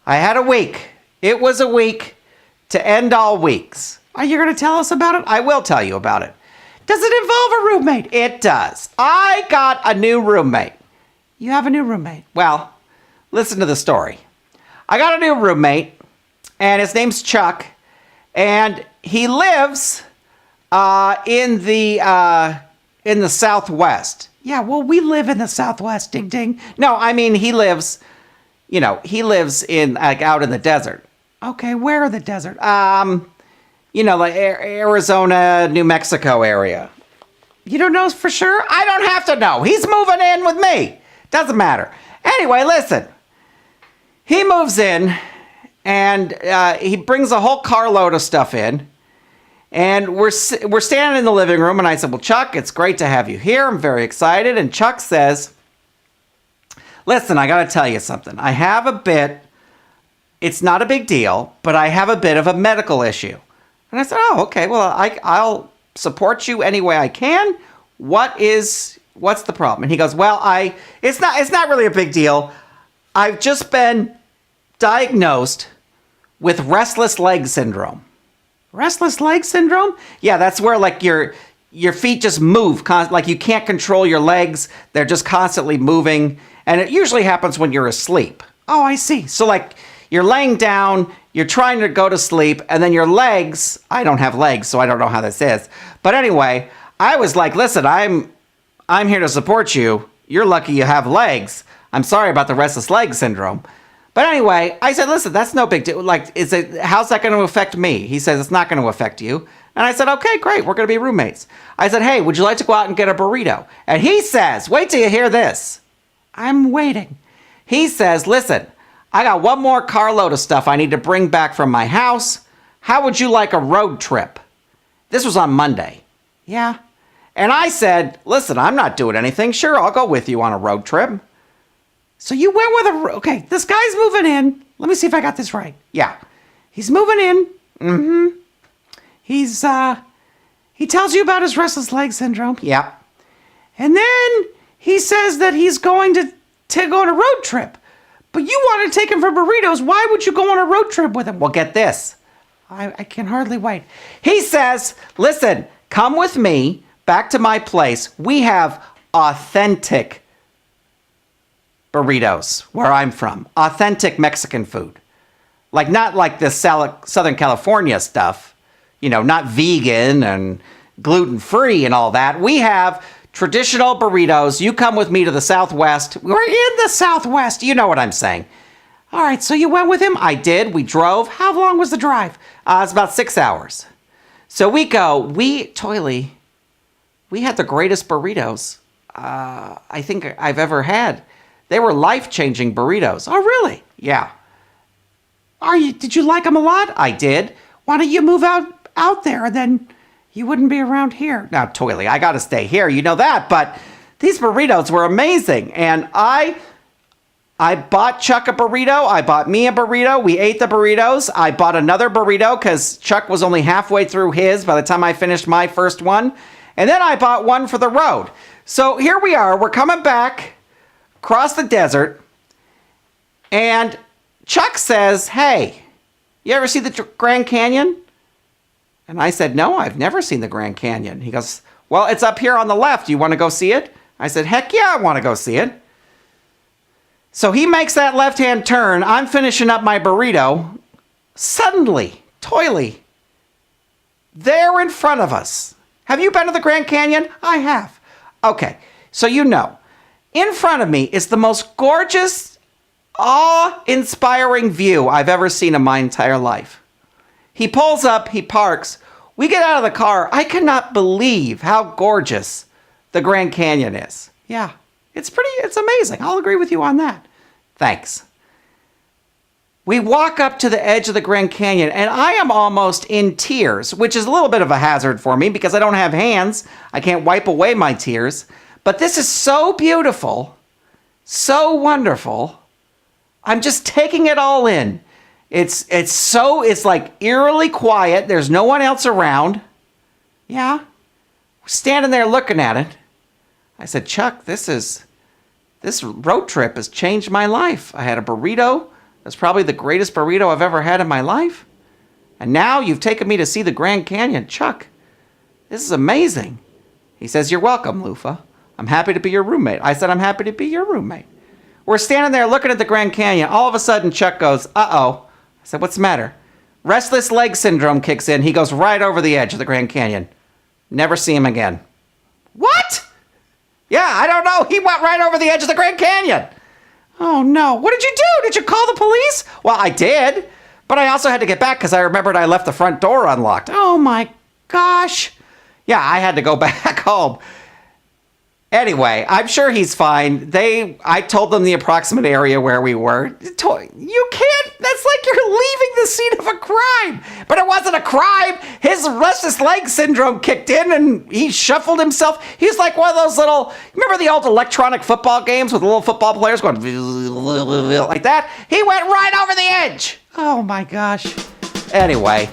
I had a week. It was a week to end all weeks. Are you going to tell us about it? I will tell you about it. Does it involve a roommate? It does. I got a new roommate. You have a new roommate? Well, listen to the story. I got a new roommate, and his name's Chuck, and he lives in the Southwest. Yeah, well, we live in the Southwest, ding ding. No, I mean he lives in like out in the desert. Okay, where in the desert? Like Arizona, New Mexico area. You don't know for sure? I don't have to know. He's moving in with me. Doesn't matter. Anyway, listen. He moves in, and he brings a whole carload of stuff in. And we're standing in the living room, and I said, well, Chuck, it's great to have you here. I'm very excited. And Chuck says, listen, I got to tell you something. I have a bit, it's not a big deal, but I have a bit of a medical issue. And I said, oh, okay, well, I'll support you any way I can. What's the problem? And he goes, well, it's not really a big deal. I've just been diagnosed with restless leg syndrome. Restless leg syndrome? Yeah, that's where like your feet just move, like you can't control your legs. They're just constantly moving, and it usually happens when you're asleep. Oh, I see. So like you're laying down, you're trying to go to sleep, and then your legs, I don't have legs, so I don't know how this is. But anyway, I was like, listen, I'm here to support you. You're lucky you have legs. I'm sorry about the restless leg syndrome. But anyway, I said, listen, that's no big deal. Like, how's that going to affect me? He says, it's not going to affect you. And I said, okay, great. We're going to be roommates. I said, hey, would you like to go out and get a burrito? And he says, wait till you hear this. I'm waiting. He says, listen, I got one more carload of stuff I need to bring back from my house. How would you like a road trip? This was on Monday. Yeah. And I said, listen, I'm not doing anything. Sure, I'll go with you on a road trip. So you went with okay, this guy's moving in. Let me see if I got this right. Yeah. He's moving in. Mm-hmm. He tells you about his restless leg syndrome. Yeah. And then he says that he's going to go on a road trip. But you want to take him for burritos. Why would you go on a road trip with him? Well, get this. I can hardly wait. He says, listen, come with me back to my place. We have authentic burritos where I'm from. Authentic Mexican food. Like, not like this Southern California stuff. Not vegan and gluten-free and all that. We have traditional burritos. You come with me to the Southwest. We're in the Southwest. You know what I'm saying. All right, so you went with him? I did. We drove. How long was the drive? It's about 6 hours. So we go. Toily, we had the greatest burritos I think I've ever had. They were life-changing burritos. Oh, really? Yeah. Did you like them a lot? I did. Why don't you move out there, and then you wouldn't be around here? Now, Toily, I got to stay here. You know that. But these burritos were amazing. And I bought Chuck a burrito. I bought me a burrito. We ate the burritos. I bought another burrito because Chuck was only halfway through his by the time I finished my first one. And then I bought one for the road. So here we are. We're coming back across the desert, and Chuck says, hey, you ever see the Grand Canyon? And I said, no, I've never seen the Grand Canyon. He goes, well, it's up here on the left. You want to go see it? I said, heck yeah, I want to go see it. So he makes that left-hand turn. I'm finishing up my burrito. Suddenly, Toily, there in front of us. Have you been to the Grand Canyon? I have. Okay, so in front of me is the most gorgeous, awe-inspiring view I've ever seen in my entire life. He pulls up, he parks. We get out of the car. I cannot believe how gorgeous the Grand Canyon is. Yeah, it's amazing. I'll agree with you on that. Thanks. We walk up to the edge of the Grand Canyon, and I am almost in tears, which is a little bit of a hazard for me because I don't have hands. I can't wipe away my tears. But this is so beautiful, so wonderful. I'm just taking it all in. It's like eerily quiet. There's no one else around. Yeah. We're standing there looking at it. I said, Chuck, this road trip has changed my life. I had a burrito. That's probably the greatest burrito I've ever had in my life. And now you've taken me to see the Grand Canyon. Chuck, this is amazing. He says, you're welcome, Lufa. I'm happy to be your roommate. I said, I'm happy to be your roommate. We're standing there looking at the Grand Canyon. All of a sudden, Chuck goes, uh-oh. I said, what's the matter? Restless leg syndrome kicks in. He goes right over the edge of the Grand Canyon. Never see him again. What? Yeah, I don't know. He went right over the edge of the Grand Canyon. Oh, no. What did you do? Did you call the police? Well, I did. But I also had to get back because I remembered I left the front door unlocked. Oh, my gosh. Yeah, I had to go back home. Anyway, I'm sure he's fine. I told them the approximate area where we were. You can't, that's like you're leaving the scene of a crime. But it wasn't a crime. His restless leg syndrome kicked in and he shuffled himself. He's like one of those little, remember the old electronic football games with the little football players going like that? He went right over the edge. Oh my gosh. Anyway,